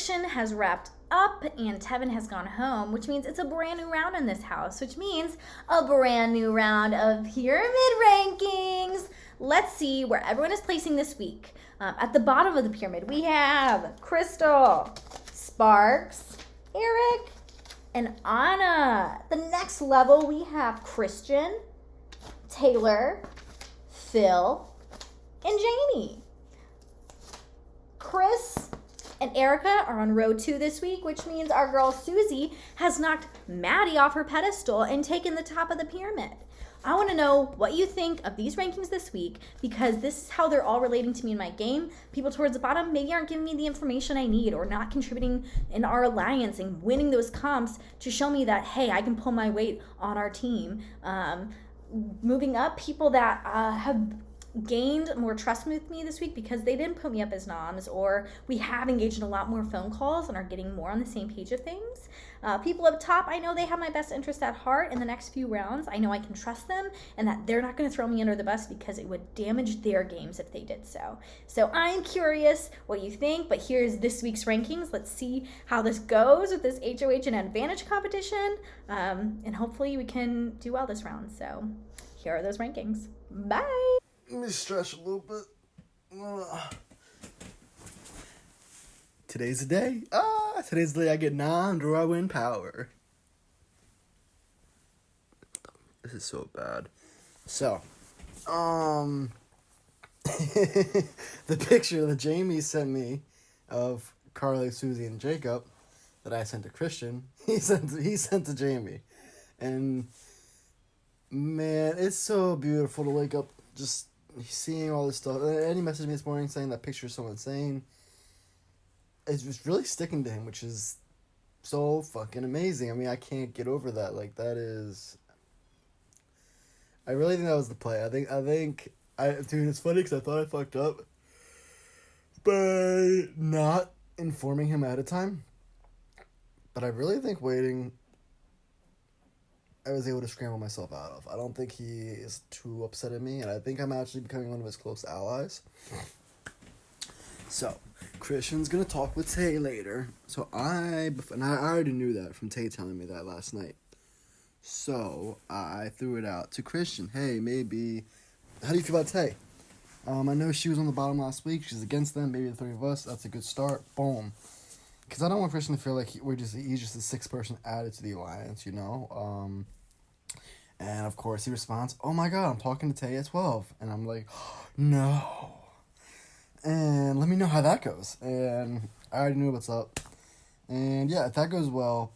prediction has wrapped up and Tevin has gone home, which means it's a brand new round in this house, which means a brand new round of pyramid rankings. Let's see where everyone is placing this week. At the bottom of the pyramid, we have Crystal, Sparks, Eric, and Anna. The next level, we have Christian, Taylor, Phil, and Jamie. Chris and Erica are on row 2 this week, which means our girl Susie has knocked Maddie off her pedestal and taken the top of the pyramid. I want to know what you think of these rankings this week, because this is how they're all relating to me in my game. People towards the bottom maybe aren't giving me the information I need or not contributing in our alliance and winning those comps to show me that, hey, I can pull my weight on our team. Moving up, people that have gained more trust with me this week because they didn't put me up as noms, or we have engaged in a lot more phone calls and are getting more on the same page of things. People up top, I know they have my best interest at heart in the next few rounds. I know I can trust them and that they're not going to throw me under the bus because it would damage their games if they did so. So I'm curious what you think, but here's this week's rankings. Let's see how this goes with this HOH and advantage competition, and hopefully we can do well this round. So here are those rankings. Bye! Let me stretch a little bit. Today's the day. Today's the day I get nommed or I win power. This is so bad. So, the picture that Jamie sent me of Carly, Susie, and Jacob that I sent to Christian, he sent to Jamie. And man, it's so beautiful to wake up just seeing all this stuff. And he messaged me this morning saying that picture is so insane. It's just really sticking to him, which is so fucking amazing. I mean, I can't get over that. Like, that is... I really think that was the play. I think, dude, it's funny because I thought I fucked up by not informing him ahead of time. But I really think waiting, I was able to scramble myself out of. I don't think he is too upset at me, and I think I'm actually becoming one of his close allies. So, Christian's gonna talk with Tay later. So I already knew that from Tay telling me that last night. So I threw it out to Christian. Hey, maybe, how do you feel about Tay? I know she was on the bottom last week. She's against them. Maybe the three of us. That's a good start. Boom. Because I don't want Christian to feel like he's just a sixth person added to the alliance, you know? And of course he responds, oh my god, I'm talking to Tay at 12. And I'm like, oh, no. And let me know how that goes. And I already knew what's up. And yeah, if that goes well,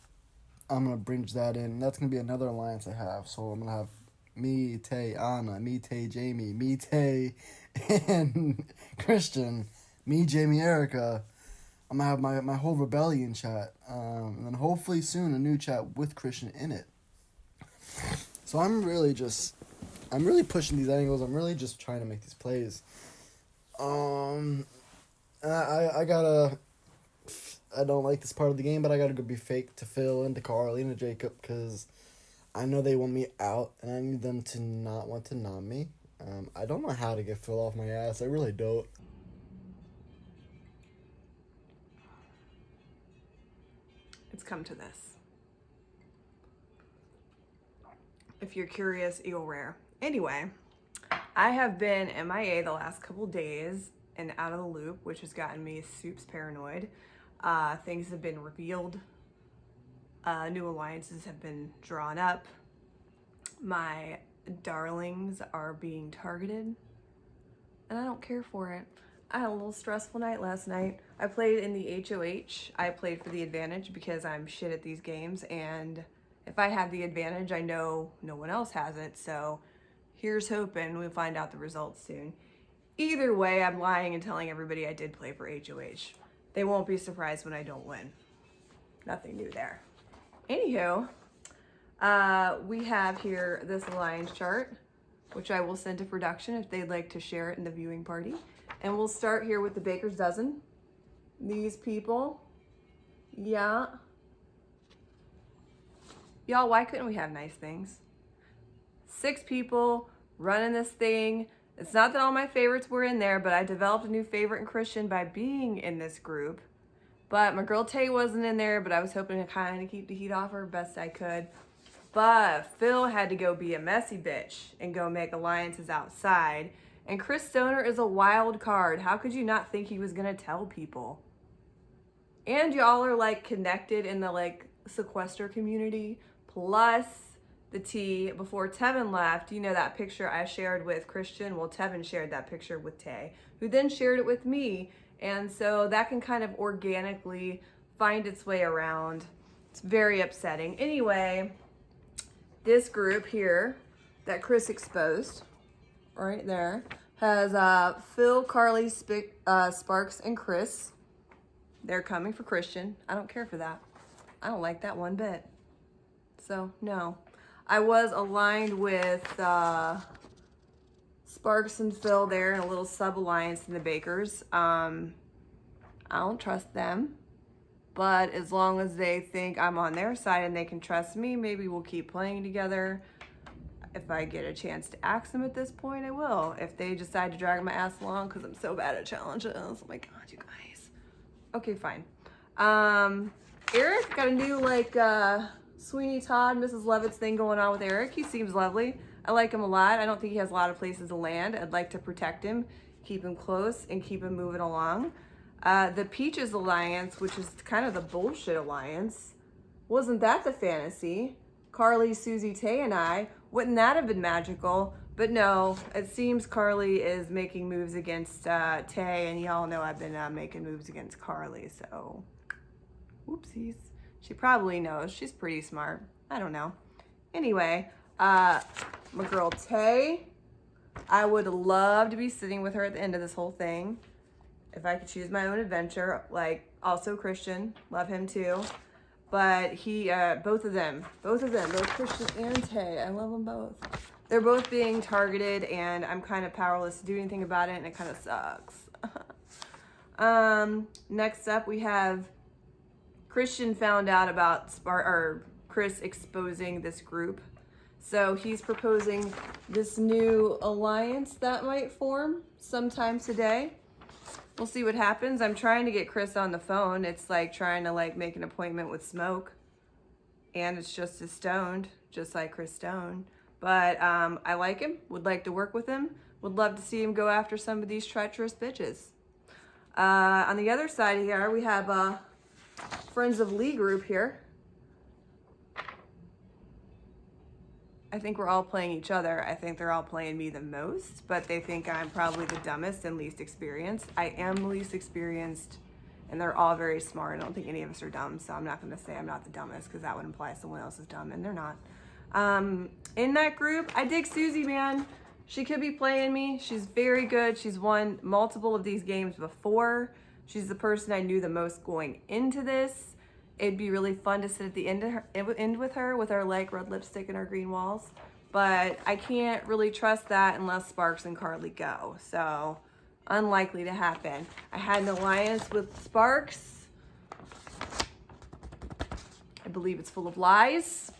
I'm going to bridge that in. That's going to be another alliance I have. So I'm going to have me, Tay, Anna, me, Tay, Jamie, me, Tay, and Christian, me, Jamie, Erica. I'm going to have my whole rebellion chat. And then hopefully soon a new chat with Christian in it. So I'm really pushing these angles. I'm really just trying to make these plays. I don't like this part of the game, but I gotta go be fake to Phil and to Carly and to Jacob, because I know they want me out, and I need them to not want to nom me. I don't know how to get Phil off my ass. I really don't. It's come to this. If you're curious, you'll rare. Anyway, I have been MIA the last couple days and out of the loop, which has gotten me soups paranoid. Things have been revealed. New alliances have been drawn up. My darlings are being targeted, and I don't care for it. I had a little stressful night last night. I played in the HOH. I played for the advantage because I'm shit at these games, and if I have the advantage, I know no one else has it, so here's hoping we'll find out the results soon. Either way, I'm lying and telling everybody I did play for HOH. They won't be surprised when I don't win. Nothing new there. Anywho, we have here this alliance chart, which I will send to production if they'd like to share it in the viewing party. And we'll start here with the Baker's Dozen. These people. Yeah. Y'all, why couldn't we have nice things? 6 people running this thing. It's not that all my favorites were in there, but I developed a new favorite in Christian by being in this group. But my girl Tay wasn't in there, but I was hoping to kind of keep the heat off her best I could. But Phil had to go be a messy bitch and go make alliances outside. And Chris Stoner is a wild card. How could you not think he was going to tell people? And y'all are like connected in the like sequester community. Plus the tea, before Tevin left, you know that picture I shared with Christian? Well, Tevin shared that picture with Tay, who then shared it with me. And so that can kind of organically find its way around. It's very upsetting. Anyway, this group here that Chris exposed, right there, has Phil, Carly, Sparks, and Chris. They're coming for Christian. I don't care for that. I don't like that one bit. So, no. I was aligned with Sparks and Phil there in a little sub-alliance in the Bakers. I don't trust them. But as long as they think I'm on their side and they can trust me, maybe we'll keep playing together. If I get a chance to ask them at this point, I will. If they decide to drag my ass along because I'm so bad at challenges. Oh my God, you guys. Okay, fine. Eric got a new Sweeney Todd, Mrs. Levitt's thing going on with Eric. He seems lovely. I like him a lot. I don't think he has a lot of places to land. I'd like to protect him, keep him close, and keep him moving along. The Peaches Alliance, which is kind of the bullshit alliance, wasn't that the fantasy? Carly, Susie, Tay, and I, wouldn't that have been magical? But no, it seems Carly is making moves against Tay, and y'all know I've been making moves against Carly, so whoopsies. She probably knows. She's pretty smart. I don't know. Anyway, my girl Tay, I would love to be sitting with her at the end of this whole thing. If I could choose my own adventure, like also Christian, love him too. But he, both of them, both Christian and Tay, I love them both. They're both being targeted and I'm kind of powerless to do anything about it and it kind of sucks. Next up we have Christian found out about Chris exposing this group. So he's proposing this new alliance that might form sometime today. We'll see what happens. I'm trying to get Chris on the phone. It's like trying to make an appointment with Smoke. And it's just as stoned, just like Chris Stone. But I like him, would like to work with him, would love to see him go after some of these treacherous bitches. On the other side here, we have Friends of Lee group here. I think we're all playing each other. I think they're all playing me the most, but they think I'm probably the dumbest and least experienced. I am least experienced, and they're all very smart. I don't think any of us are dumb, so I'm not going to say I'm not the dumbest because that would imply someone else is dumb, and they're not. In that group, I dig Susie, man. She could be playing me. She's very good. She's won multiple of these games before. She's the person I knew the most going into this. It'd be really fun to sit at the end with her with our red lipstick and our green walls. But I can't really trust that unless Sparks and Carly go. So, unlikely to happen. I had an alliance with Sparks. I believe it's full of lies.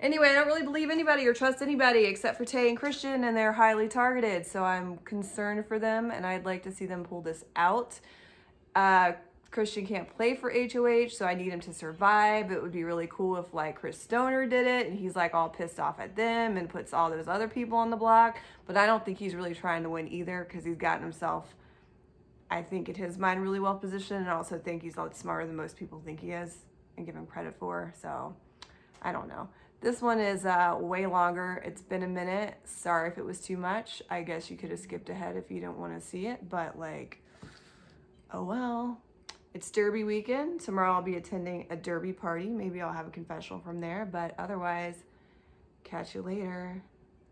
Anyway, I don't really believe anybody or trust anybody except for Tay and Christian, and they're highly targeted. So I'm concerned for them, and I'd like to see them pull this out. Christian can't play for HOH, so I need him to survive. It would be really cool if Chris Stoner did it and he's all pissed off at them and puts all those other people on the block. But I don't think he's really trying to win either because he's gotten himself, I think in his mind, really well positioned, and I also think he's a lot smarter than most people think he is and give him credit for. So I don't know. This one is way longer. It's been a minute. Sorry if it was too much. I guess you could have skipped ahead if you don't want to see it, but oh well. It's Derby weekend. Tomorrow I'll be attending a Derby party. Maybe I'll have a confessional from there, but otherwise, catch you later.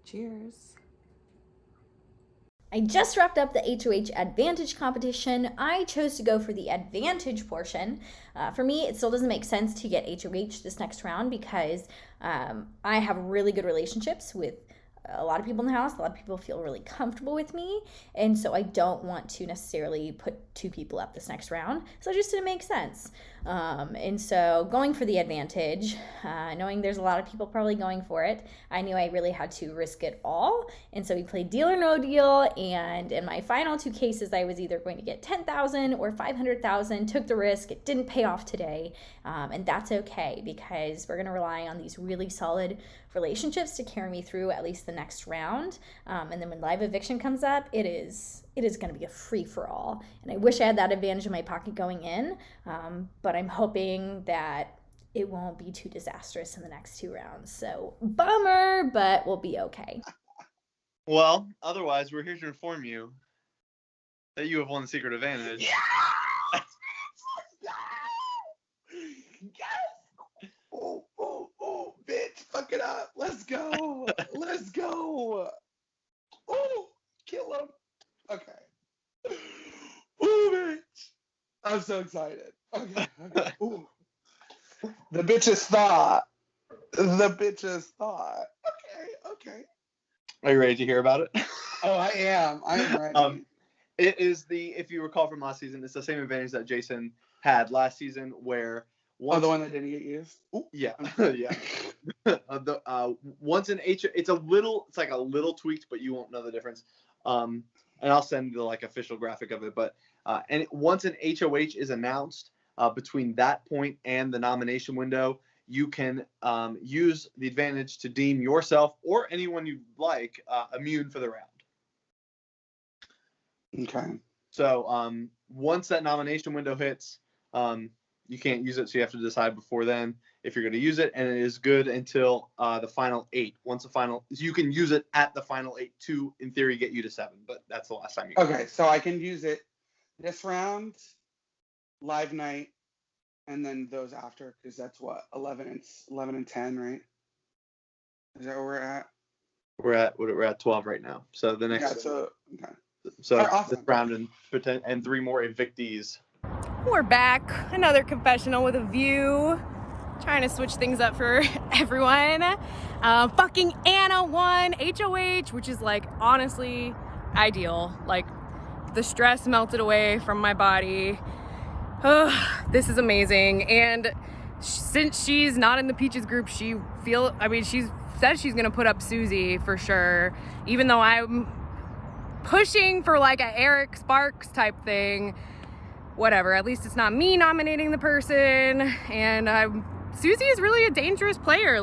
Cheers. I just wrapped up the HOH Advantage competition. I chose to go for the Advantage portion. For me, it still doesn't make sense to get HOH this next round because I have really good relationships with a lot of people in the house. A lot of people feel really comfortable with me. And so I don't want to necessarily put 2 people up this next round. So it just didn't make sense. And so going for the advantage, knowing there's a lot of people probably going for it, I knew I really had to risk it all. And so we played Deal or No Deal. And in my final 2 cases, I was either going to get 10,000 or 500,000. Took the risk. It didn't pay off today. And that's okay, because we're going to rely on these really solid relationships to carry me through at least the next round. And then when live eviction comes up, it is going to be a free-for-all. And I wish I had that advantage in my pocket going in, but I'm hoping that it won't be too disastrous in the next 2 rounds. So bummer, but we'll be okay. Well, otherwise, we're here to inform you that you have won the secret advantage. Yes! Yes! Oh, bitch, fuck it up. Let's go. Let's go. Oh, kill him. Okay. Ooh, bitch. I'm so excited. Okay. Ooh. The bitches thought. Okay. Are you ready to hear about it? Oh, I am ready. It is if you recall from last season, it's the same advantage that Jason had last season, where the one that didn't get used? Ooh. Yeah. Yeah. Once an it's like a little tweaked, but you won't know the difference. And I'll send the official graphic of it. But once an HOH is announced, between that point and the nomination window, you can use the advantage to deem yourself or anyone you like immune for the round. Okay. So once that nomination window hits, you can't use it, so you have to decide before then if you're going to use it, and it is good until the final 8. You can use it at the final 8 to, in theory, get you to 7, but that's the last time you can. Okay, so I can use it this round, live night, and then those after, because that's what, 11 and 10, right? Is that where we're at? We're at 12 right now. So the next. Yeah. Okay. So right, awesome. This round and 3 more evictees. We're back. Another confessional with a view. Trying to switch things up for everyone. Fucking Anna won HOH, which is honestly ideal. The stress melted away from my body. This is amazing. And since she's not in the Peaches group, she's said she's gonna put up Susie for sure. Even though I'm pushing for a Eric Sparks type thing. Whatever, at least it's not me nominating the person. And Susie is really a dangerous player.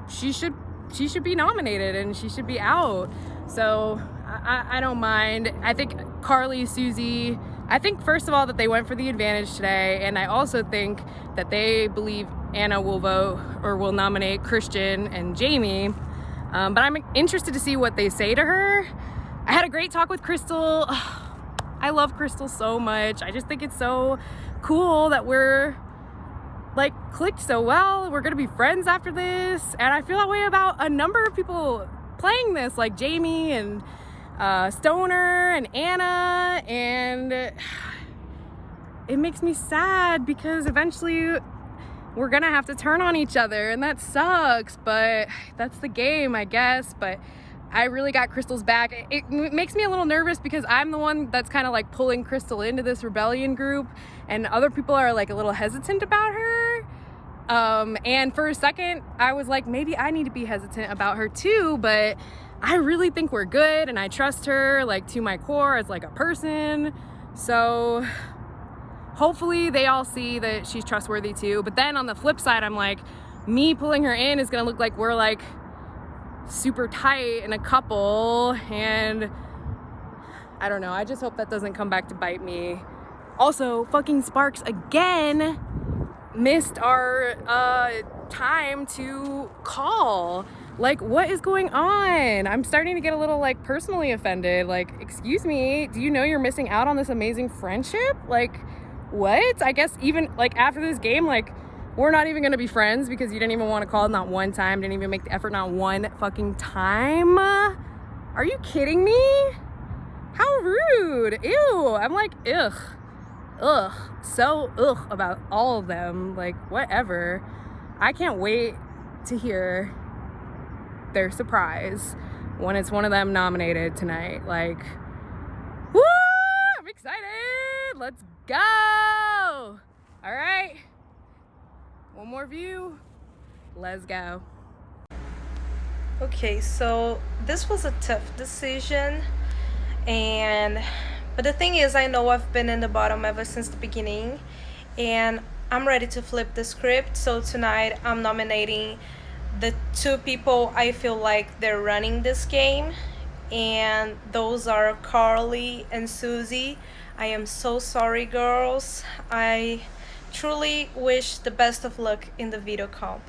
She should be nominated and she should be out. So I don't mind. I think Carly, Susie, I think first of all that they went for the advantage today, and I also think that they believe Anna will vote or will nominate Christian and Jamie. But I'm interested to see what they say to her. I had a great talk with Crystal. I love Crystal so much. I just think it's so cool that we're clicked so well. We're gonna be friends after this. And I feel that way about a number of people playing this, like Jamie and Stoner and Anna. And it makes me sad because eventually we're gonna have to turn on each other, and that sucks, but that's the game, I guess. But I really got Crystal's back. It makes me a little nervous because I'm the one that's kind of pulling Crystal into this rebellion group, and other people are a little hesitant about her. And for a second, I was maybe I need to be hesitant about her too, but I really think we're good, and I trust her to my core as a person. So hopefully they all see that she's trustworthy too. But then on the flip side, I'm me pulling her in is gonna look like we're super tight in a couple, and I don't know. I just hope that doesn't come back to bite me. Also, fucking Sparks again missed our time to call. What is going on? I'm starting to get a little personally offended. Excuse me, do you know you're missing out on this amazing friendship? What? I guess even after this game, we're not even gonna be friends because you didn't even want to call not one time, didn't even make the effort not one fucking time. Are you kidding me? How rude. Ew. I'm ugh. So ugh about all of them. Whatever. I can't wait to hear their surprise. when it's one of them nominated tonight. Like, woo! I'm excited. Let's go. All right. One more view. Let's go. Okay, so this was a tough decision, but the thing is, I know I've been in the bottom ever since the beginning, and I'm ready to flip the script. So tonight I'm nominating the two people I feel like they're running this game, and those are Carly and Susie. I am so sorry, girls. I truly wish the best of luck in the veto comp.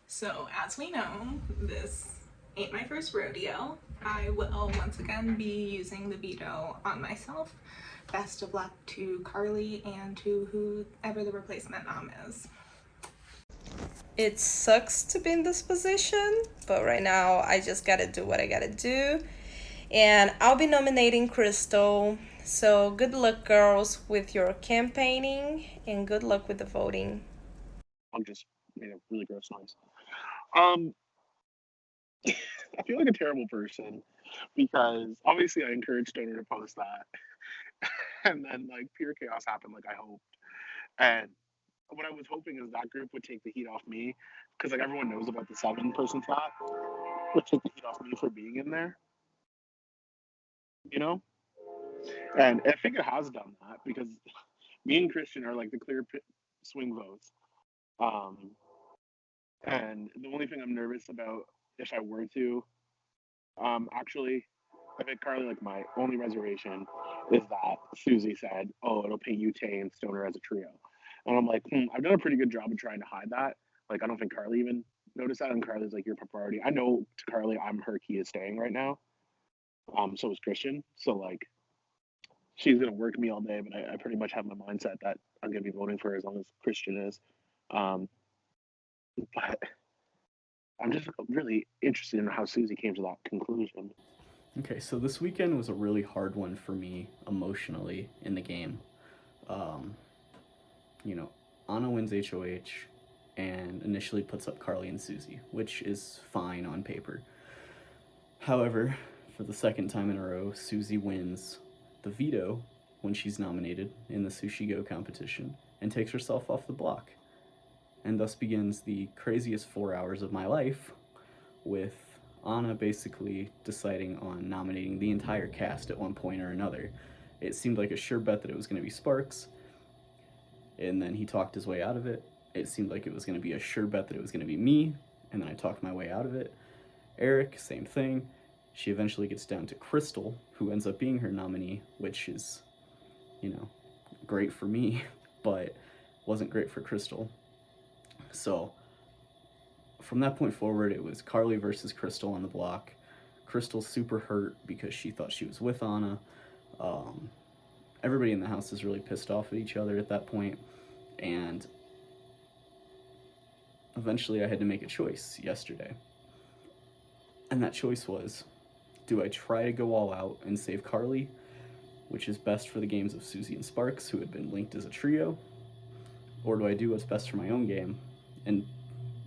So, as we know, this ain't my first rodeo. I will once again be using the veto on myself. Best of luck to Carly and to whoever the replacement nom is. It sucks to be in this position, but right now I just gotta do what I gotta do. And I'll be nominating Crystal. So good luck, girls, with your campaigning, and good luck with the voting. I'm just made a really gross noise. Um, I feel like a terrible person because obviously I encouraged Stoner to post that, and then like pure chaos happened, like I hoped. And what I was hoping is that group would take the heat off me, because like everyone knows about the 7-person slot, would take the heat off me for being in there, you know. And I think it has done that because me and Christian are like the clear swing votes. Um, and the only thing I'm nervous about if I were to actually, I think Carly, like my only reservation is that Susie said, "Oh, it'll paint you, Tay, and Stoner as a trio," and I'm like, I've done a pretty good job of trying to hide that. Like, I don't think Carly even noticed that, and Carly's like, "Your priority." I know to Carly, I'm her key is staying right now. So is Christian. So like, she's gonna work me all day, but I pretty much have my mindset that I'm gonna be voting for her as long as Christian is. Um, but I'm just really interested in how Susie came to that conclusion. Okay, so this weekend was a really hard one for me emotionally in the game. You know, Anna wins HOH and initially puts up Carly and Susie, which is fine on paper. However, for the second time in a row, Susie wins the veto when she's nominated in the Sushi Go competition and takes herself off the block. And thus begins the craziest 4 hours of my life, with Anna basically deciding on nominating the entire cast at one point or another. It seemed like a sure bet that it was going to be Sparks, and then he talked his way out of it. It seemed like it was going to be a sure bet that it was going to be me, and then I talked my way out of it. Eric, same thing. She eventually gets down to Crystal, who ends up being her nominee, which is, you know, great for me, but wasn't great for Crystal. So from that point forward, it was Carly versus Crystal on the block. Crystal's super hurt because she thought she was with Anna. Everybody in the house is really pissed off at each other at that point, and eventually I had to make a choice yesterday. And that choice was, do I try to go all out and save Carly, which is best for the games of Susie and Sparks, who had been linked as a trio, or do I do what's best for my own game and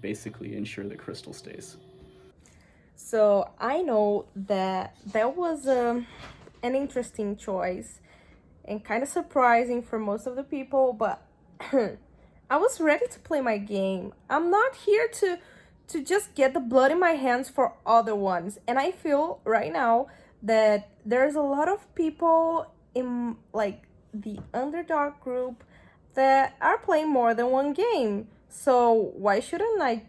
basically ensure that Crystal stays? So I know that was an interesting choice and kind of surprising for most of the people, but I was ready to play my game. I'm not here to just get the blood in my hands for other ones. And I feel right now that there's a lot of people in like the underdog group that are playing more than one game. So why shouldn't I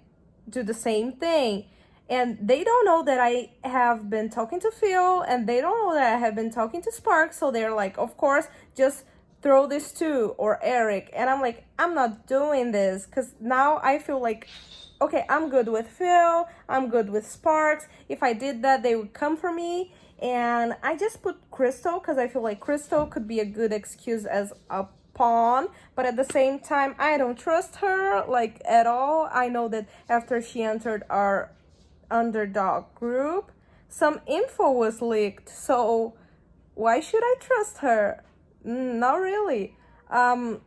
do the same thing? And they don't know that I have been talking to Phil, and they don't know that I have been talking to Spark. So they're like, of course, just throw this to or Eric. And I'm like, I'm not doing this, because now I feel like, okay, I'm good with Phil, I'm good with Sparks. If I did that, they would come for me. And I just put Crystal because I feel like Crystal could be a good excuse as a pawn, but at the same time, I don't trust her like at all. I know that after she entered our underdog group, some info was leaked, so why should I trust her? Not really. And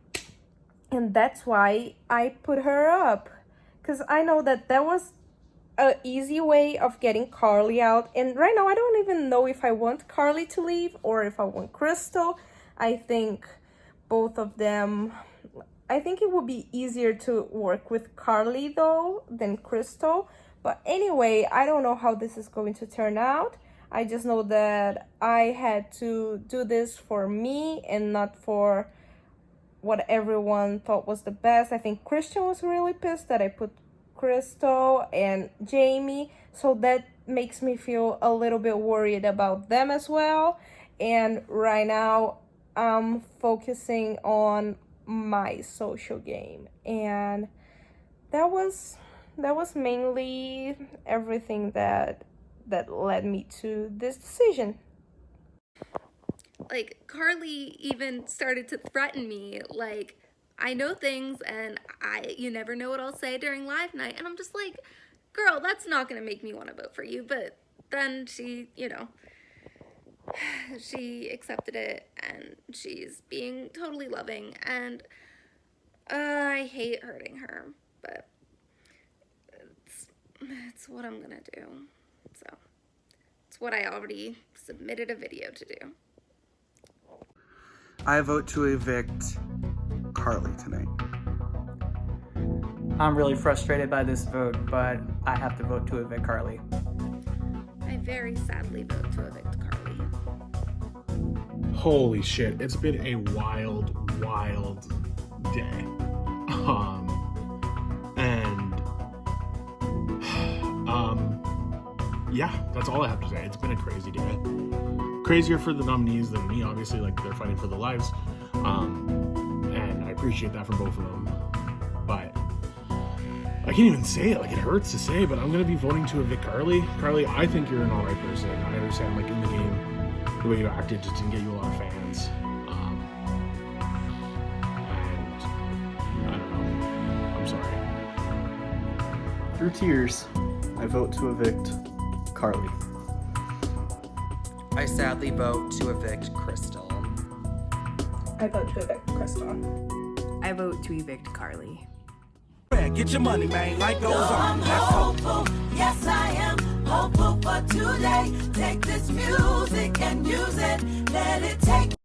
that's why I put her up, because I know that was a easy way of getting Carly out. And right now I don't even know if I want Carly to leave or if I want Crystal. I think both of them, I think it would be easier to work with Carly though than Crystal. But anyway, I don't know how this is going to turn out. I just know that I had to do this for me and not for what everyone thought was the best. I think Christian was really pissed that I put Crystal and Jamie, so that makes me feel a little bit worried about them as well. And right now I'm focusing on my social game, and that was mainly everything that led me to this decision. Like, Carly even started to threaten me, like, I know things and you never know what I'll say during live night. And I'm just like, girl, that's not gonna make me want to vote for you. But then she, she accepted it and she's being totally loving, and I hate hurting her, but it's what I'm gonna do. So it's what I already submitted a video to do. I vote to evict Carly tonight. I'm really frustrated by this vote, but I have to vote to evict Carly. I very sadly vote to evict Carly. Holy shit, it's been a wild day. Yeah, that's all I have to say. It's been a crazy day. Crazier for the nominees than me, obviously, like they're fighting for their lives. And I appreciate that from both of them. But I can't even say it, like it hurts to say, but I'm gonna be voting to evict Carly. Carly, I think you're an alright person. I understand, like, in the game, the way you acted just didn't get you a lot of fans. And I don't know. I'm sorry. Through tears, I vote to evict Carly. I sadly vote to evict Crystal. I vote to evict Crystal. I vote to evict Carly. Get your money, man. Life goes on. I'm hopeful, yes I am hopeful for today. Take this music and use it, let it take